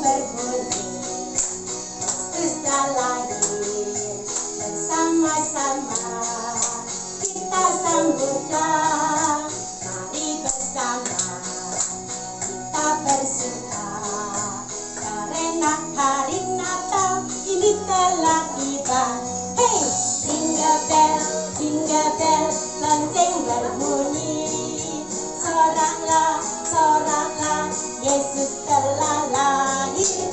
berbunyi, Kristus telah lahir. Bersama-sama kita sambutlah, mari bersama kita bersuka, karena hari Natal ini telah tiba. Hey, jingle bell, lonceng berbunyi, soraklah, soraklah, Yesus telah lahir.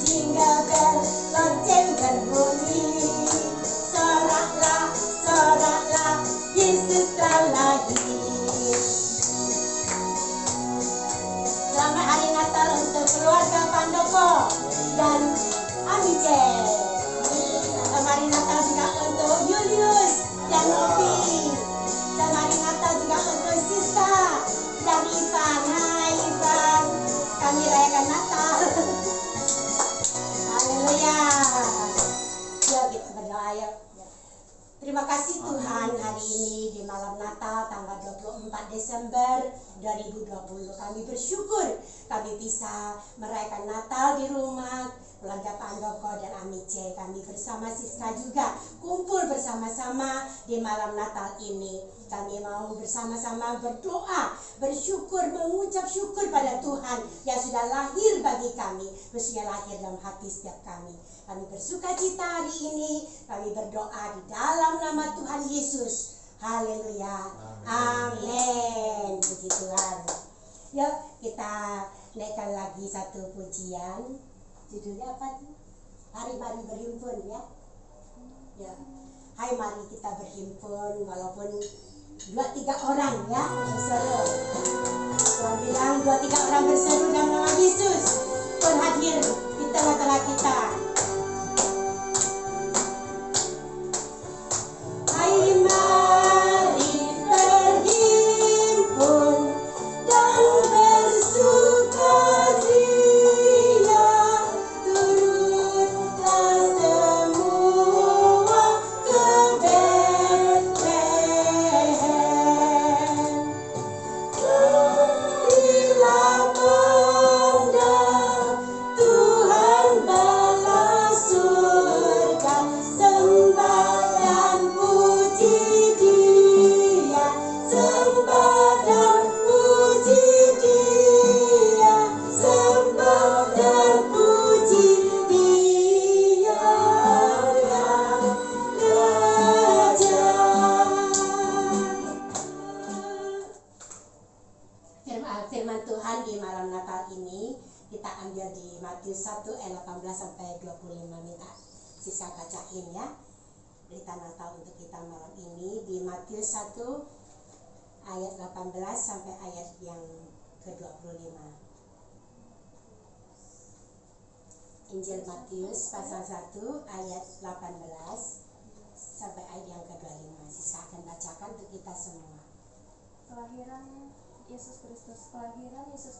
Jingle bell, lonceng berbunyi, soraklah, soraklah, Yesus telah lahir. Selamat Hari Natal untuk keluarga Pandoko dan Amice. Selamat Hari Natal juga untuk Julius dan Opi. Selamat Hari Natal juga untuk Sista dan Ivan. Hai Ivan, kami rayakan Natal. Haleluya. Yuk kita berdoa yuk. Terima kasih Tuhan, hari ini di malam Natal tanggal 24 Desember 2020 kami bersyukur kami bisa merayakan Natal di rumah keluarga Pandoko dan Amice. Kami bersama Siska juga kumpul bersama-sama di malam Natal ini. Kami mau bersama-sama berdoa, bersyukur, mengucap syukur pada Tuhan yang sudah lahir bagi kami, khususnya lahir dalam hati setiap kami. Kami bersuka cita hari ini, kami berdoa di dalam nama Tuhan Yesus. Haleluya. Amin. Puji Tuhan. Yuk kita naikkan lagi satu pujian. Judulnya apa? Mari berhimpun ya. Ya. Hai, mari kita berhimpun walaupun 2-3 orang ya berseru. Tuhan bilang 2-3 orang berseru dalam nama Yesus pun hadir di tengah-tengah kita. Firman Tuhan di malam Natal ini kita ambil di Matius 1 ayat 18 sampai 25. Minta Siska bacain ya berita Natal untuk kita malam ini di Matius 1 ayat 18 sampai ayat yang ke-25. Injil Matius pasal 1 ayat 18 sampai ayat yang ke-25. Siska akan bacakan untuk kita semua. Kelahiran Yesus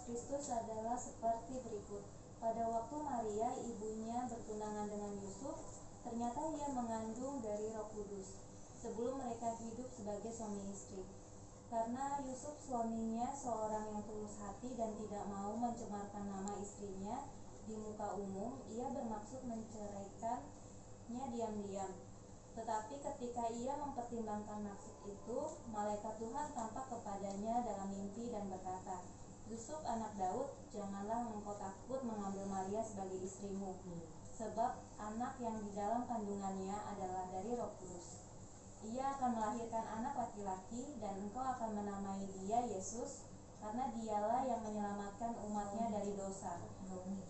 Kristus adalah seperti berikut. Pada waktu Maria ibunya bertunangan dengan Yusuf, ternyata ia mengandung dari Roh Kudus sebelum mereka hidup sebagai suami istri. Karena Yusuf suaminya seorang yang tulus hati dan tidak mau mencemarkan nama istrinya di muka umum, ia bermaksud menceraikannya diam-diam. Tetapi ketika ia mempertimbangkan maksud itu, malaikat Tuhan tampak kepadanya dalam mimpi dan berkata, Yusuf anak Daud, janganlah engkau takut mengambil Maria sebagai istrimu, sebab anak yang di dalam kandungannya adalah dari Roh Kudus. Ia akan melahirkan anak laki-laki dan engkau akan menamai dia Yesus, karena dialah yang menyelamatkan umatnya dari dosa.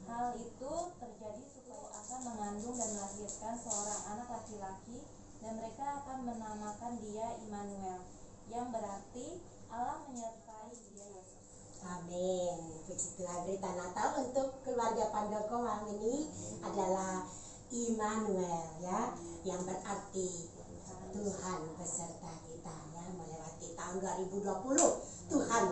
Hal itu terjadi supaya akan mengandung dan melahirkan seorang anak laki-laki, dan mereka akan menamakan dia Immanuel, yang berarti Allah menyertai dia Yesus. Amin. Puji Tuhan. Berita Natal untuk keluarga Pandoko malam ini adalah Immanuel ya, yang berarti Tuhan beserta kita ya. Melewati tahun 2020, Tuhan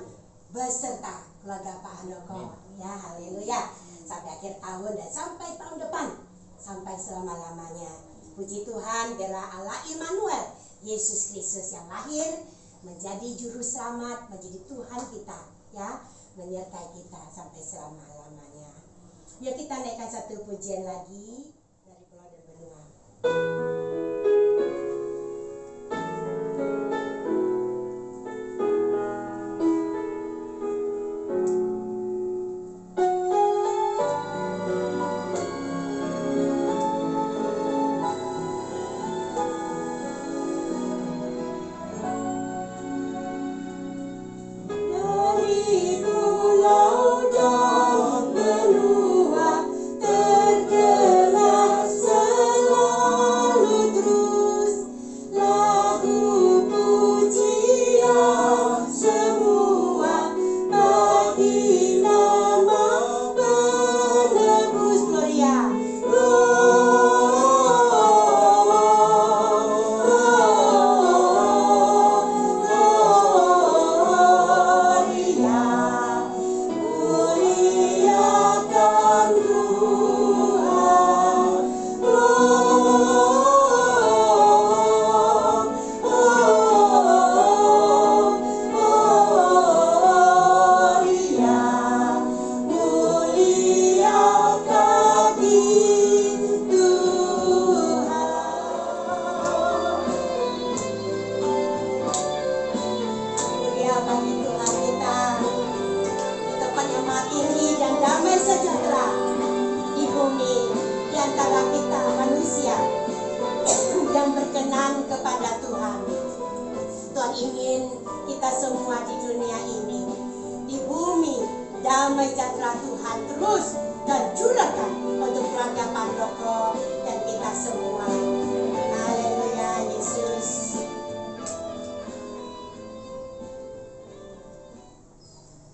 beserta keluarga Pandoko ya. Haleluya. Sampai akhir tahun dan sampai tahun depan, sampai selama-lamanya. Puji Tuhan, biarlah Allah Immanuel, Yesus Kristus yang lahir menjadi juru selamat, menjadi Tuhan kita ya, menyertai kita sampai selama-lamanya. Yuk kita naikkan satu pujian lagi dari Pulau dan Benua.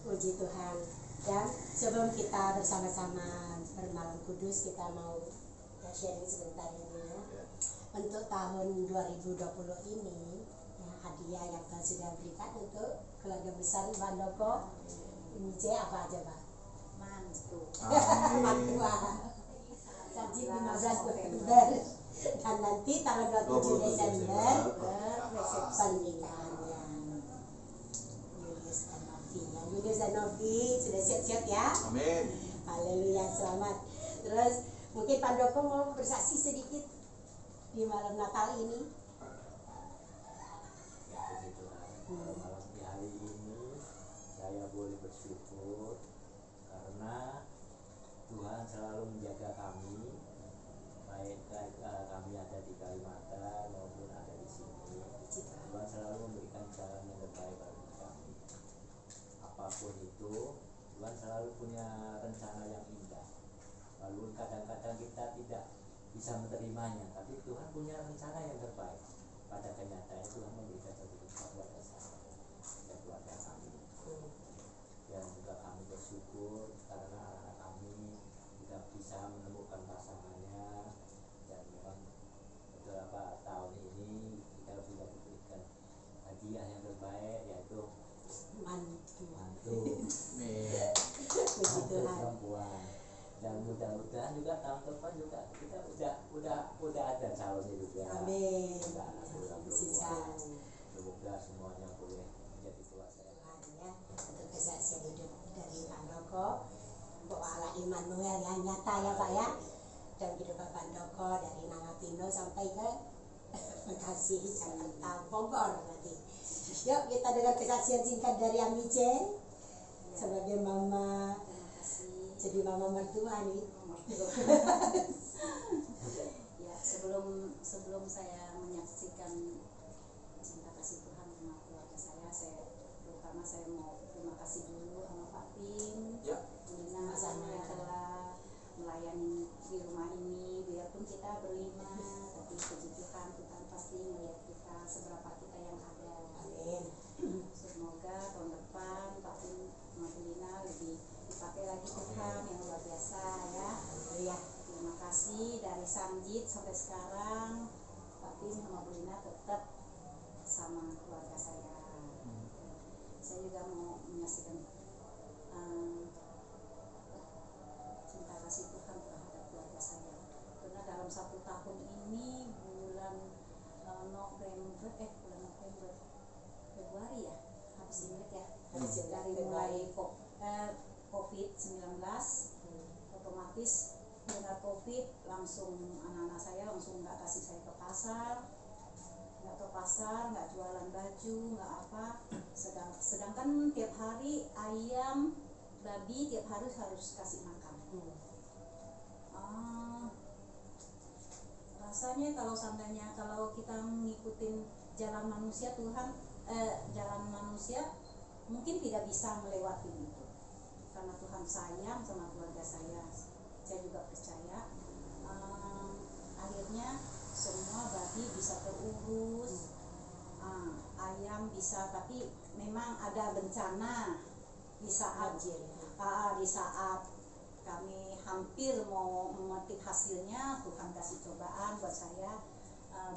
Puji Tuhan. Dan sebelum kita bersama-sama bermalam kudus, kita mau sharing sebentar ini ya. Untuk tahun 2020 ini ya, hadiah yang Tuhan sudah berikan untuk keluarga besar Bandoko. Ini apa aja, Pak? Mantu. Mantua. Sajib 15 November dan nanti tanggal 27 Desember pernikahannya Julius dan Novi. Sudah siap-siap ya? Amin. Haleluya, selamat. Terus mungkin Pak Doko mau bersaksi sedikit di malam Natal ini. Ya, puji Tuhan. Malam di hari ini saya boleh bersyukur karena Tuhan selalu menjaga kami, baik kami ada di Kalimantan maupun ada di sini. Tuhan selalu memberikan jalan yang terbaik bagi kami. Apapun itu, Tuhan selalu punya rencana yang indah. Walaupun kadang-kadang kita tidak bisa menerimanya, tapi Tuhan punya rencana yang terbaik. Pada kenyataannya Tuhan memberikan satu kepada saya dan keluarga kami. Dan juga kami bersyukur karena anak kami tidak bisa menemukan pasangannya, dan memang beberapa tahun ini kita sudah diberikan hadiah yang terbaik, yaitu mantu perempuan. Dan mudah-mudahan juga tahun depan juga kita udah ada calonnya juga. Amin. Semoga semuanya boleh menjadi keluarga ya, untuk kesaksian hidup dari Pak Doko, bahwa Allah Immanuel yang nyata ya Pak ya, dan hidup Pak Doko dari Nangapino sampai ke Bekasi, Jakarta, Bogor nanti. Yuk kita dengar kesaksian singkat dari Amice sebagai mama. Jadi mama mertua nih. Ya, sebelum saya menyaksikan cinta kasih Tuhan sama keluarga saya terutama saya mau terima kasih dulu sama Pak Tim, Lina yang telah melayani di rumah ini. Biarpun kita berlima, tapi puji Tuhan, Tuhan pasti melihat kita seberapa kita yang ada. Amin. Semoga tahun depan Pak Tim sama Lina lebih dipakai lagi Tuhan yang luar biasa ya. Iya. Terima kasih dari Sanjit sampai sekarang Pak Tim sama Bu Lina tetap sama keluarga saya. Saya juga mau menyaksikan cinta kasih Tuhan terhadap keluarga saya. Karena dalam 1 tahun ini bulan Februari ya, habis Imlek ya, dari mulai COVID-19 otomatis otomatis dengar COVID langsung anak-anak saya langsung nggak kasih saya ke pasar, nggak jualan baju, nggak apa. Sedangkan tiap hari ayam, babi tiap hari harus kasih makan. Rasanya kalau seandainya kalau kita ngikutin jalan manusia jalan manusia mungkin tidak bisa melewati itu, karena Tuhan sayang sama keluarga saya juga percaya. Akhirnya semua babi bisa terurus, ayam bisa, tapi memang ada bencana di saat kami hampir mau memetik hasilnya. Tuhan kasih cobaan buat saya,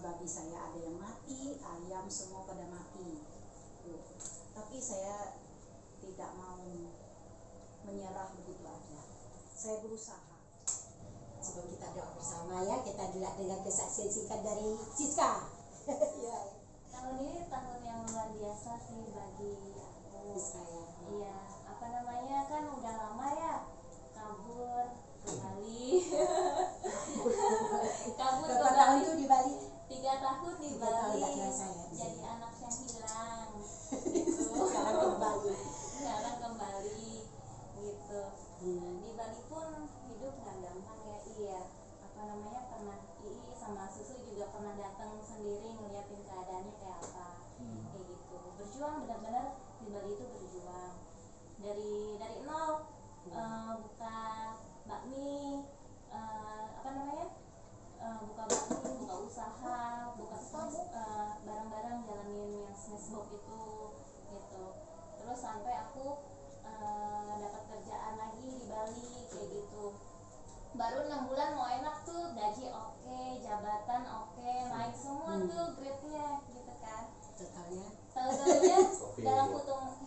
babi saya ada yang mati, ayam semua pada mati. Tapi saya tidak mau menyerah begitu aja. Saya berusaha. Sebelum kita doa bersama ya, kita juga dengar kesaksian singkat dari Siska. Ya. Tahun ini tahun yang luar biasa sih bagi aku. Siska ya. Iya, apa namanya, kan udah lama ya kabur ke Bali. Kabur ke Berapa tahun Bali. tuh di Bali? 3 tahun di 3 tahun Bali. nggak kerasa ya di Jadi sini. anak yang hilang. Gitu. Sekarang kembali. Sekarang kembali gitu. Di Bali pun hidup nggak gampang ya. Iya, apa namanya, pernah sama Susu juga pernah datang sendiri ngeliatin keadaannya kayak apa, kayak gitu. Berjuang, benar-benar di Bali itu berjuang dari nol. Buka bakmi, apa namanya, buka bakmi, buka usaha, buka barang-barang, jalanin yang smashbox itu gitu. Terus sampai aku dapat kerjaan lagi di Bali kayak gitu. Baru 6 bulan mau enak tuh, gaji oke, jabatan oke, naik semua tuh grade-nya gitu kan. Totalnya Tahu-tahunya dalam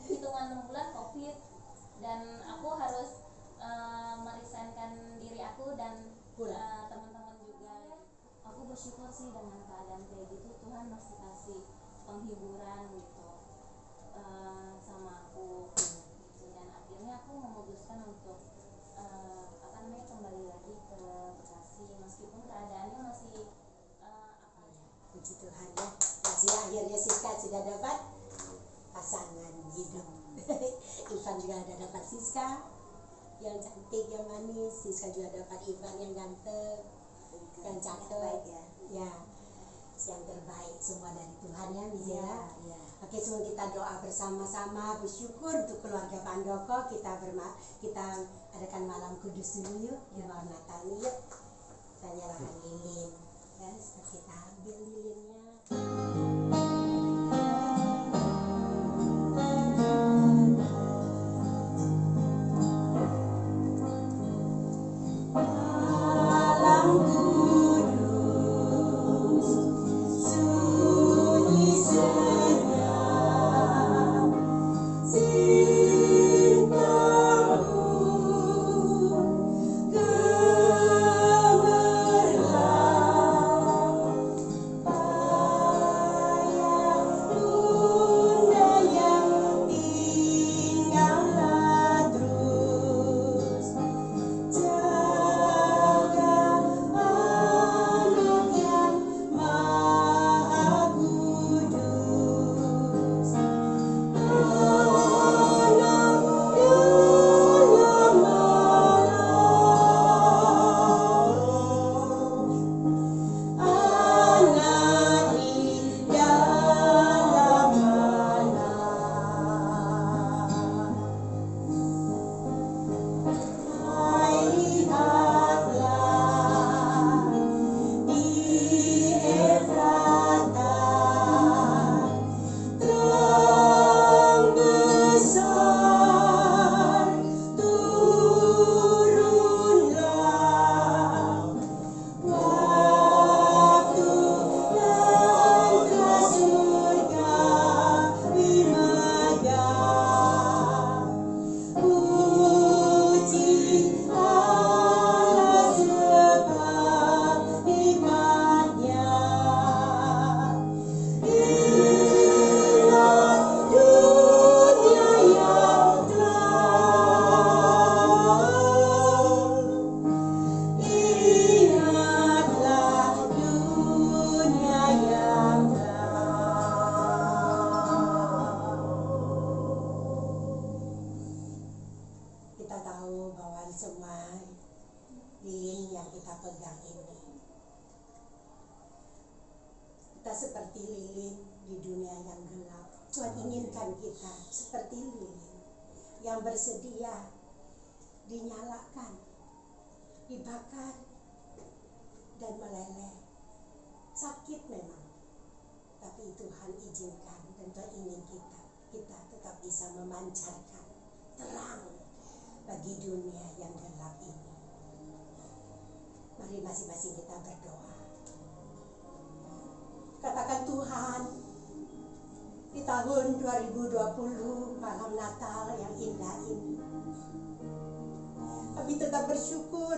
hitungan 6 bulan COVID, dan aku harus merisenkan diri aku dan teman-teman juga. Aku bersyukur sih dengan keadaan kayak gitu, Tuhan masih kasih penghiburan gitu sama aku gitu. Dan akhirnya aku memutuskan untuk kembali lagi ke Bekasi, meskipun keadaannya masih puji Tuhan ya. Masih akhirnya Siska sudah dapat pasangan hidup. Ivan juga ada dapat Siska yang cantik, yang manis. Siska juga dapat Ivan yang ganteng, yang cakep ya. Yang terbaik semua dari Tuhan ya, Mizela. Ya. Oke, semua kita doa bersama-sama, bersyukur untuk keluarga Pandoko. Kita adakan malam kudus dulu yuk, di luar Natal yuk. Saya nyalakan lilin ya, kita ambil lilinnya. Malam kudus, sunyi senyap, cintamu gemerlap. tahu bahwa semua lilin yang kita pegang ini, kita seperti lilin di dunia yang gelap. Tuhan inginkan kita seperti lilin yang bersedia dinyalakan, dibakar, dan meleleh. Sakit memang, tapi Tuhan izinkan dan Tuhan ingin kita tetap bisa memancarkan terang bagi dunia yang gelap ini. Mari masing-masing kita berdoa. Katakan, Tuhan, di tahun 2020 malam Natal yang indah ini, kami tetap bersyukur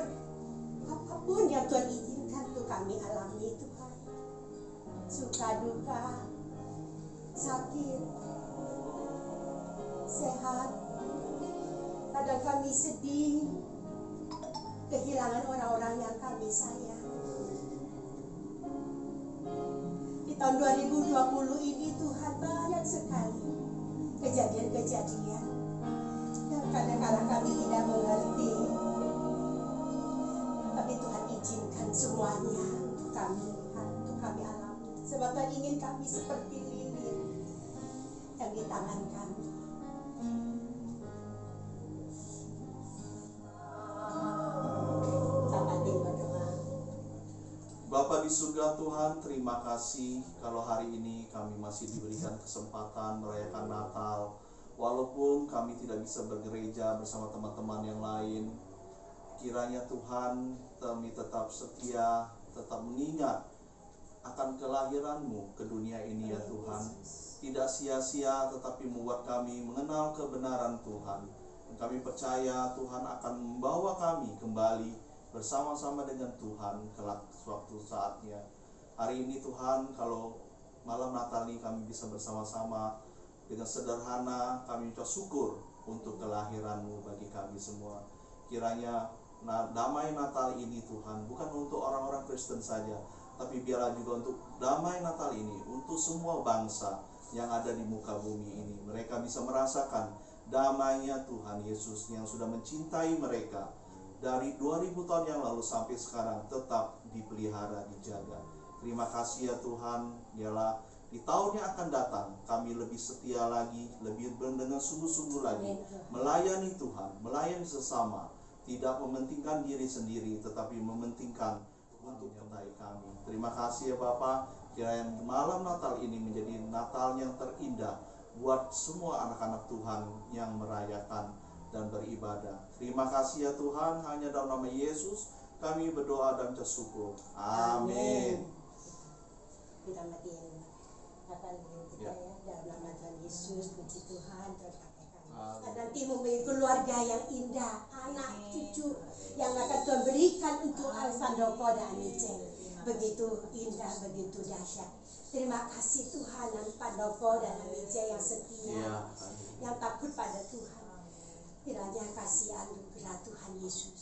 apapun yang Tuhan izinkan untuk kami alami, Tuhan. Suka duka, sakit, sehat, kadang kami sedih, kehilangan orang-orang yang kami sayang. Di tahun 2020 ini Tuhan banyak sekali kejadian-kejadian yang kadang-kadang kami tidak mengerti, tapi Tuhan izinkan semuanya untuk kami lihat, untuk kami alami. Sebab Tuhan ingin kami seperti lilin yang di tangan kami. Bapa di surga Tuhan, terima kasih kalau hari ini kami masih diberikan kesempatan merayakan Natal. Walaupun kami tidak bisa bergereja bersama teman-teman yang lain, kiranya Tuhan kami tetap setia, tetap mengingat akan kelahiran-Mu ke dunia ini ya Tuhan. Tidak sia-sia tetapi membuat kami mengenal kebenaran Tuhan. Dan kami percaya Tuhan akan membawa kami kembali bersama-sama dengan Tuhan kelak suatu saatnya. Hari ini Tuhan, kalau malam Natal ini kami bisa bersama-sama dengan sederhana, kami ucap syukur untuk kelahiran-Mu bagi kami semua. Kiranya damai Natal ini Tuhan bukan untuk orang-orang Kristen saja, tapi biarlah juga untuk damai Natal ini untuk semua bangsa yang ada di muka bumi ini. Mereka bisa merasakan damainya Tuhan Yesus yang sudah mencintai mereka dari 2000 tahun yang lalu sampai sekarang, tetap dipelihara, dijaga. Terima kasih ya Tuhan. Biarlah di tahun yang akan datang kami lebih setia lagi, lebih dengan sungguh-sungguh lagi melayani Tuhan, melayani sesama, tidak mementingkan diri sendiri tetapi mementingkan untuk menyertai kami. Terima kasih ya Bapa. Kiranya malam Natal ini menjadi Natal yang terindah buat semua anak-anak Tuhan yang merayakan dan beribadah. Terima kasih ya Tuhan, hanya dalam nama Yesus kami berdoa dan bersyukur. Amin. Kita matiin Natal kita ya, dalam nama Tuhan Yesus. Puji Tuhan, dan nanti memiliki keluarga yang indah, anak cucu yang akan Tuhan berikan untuk Sandoko dan Amice. Begitu indah, begitu dahsyat. Terima kasih Tuhan, Sandoko dan Amice yang setia, yang takut pada Tuhan. Kiranya kasih anugerah Tuhan Yesus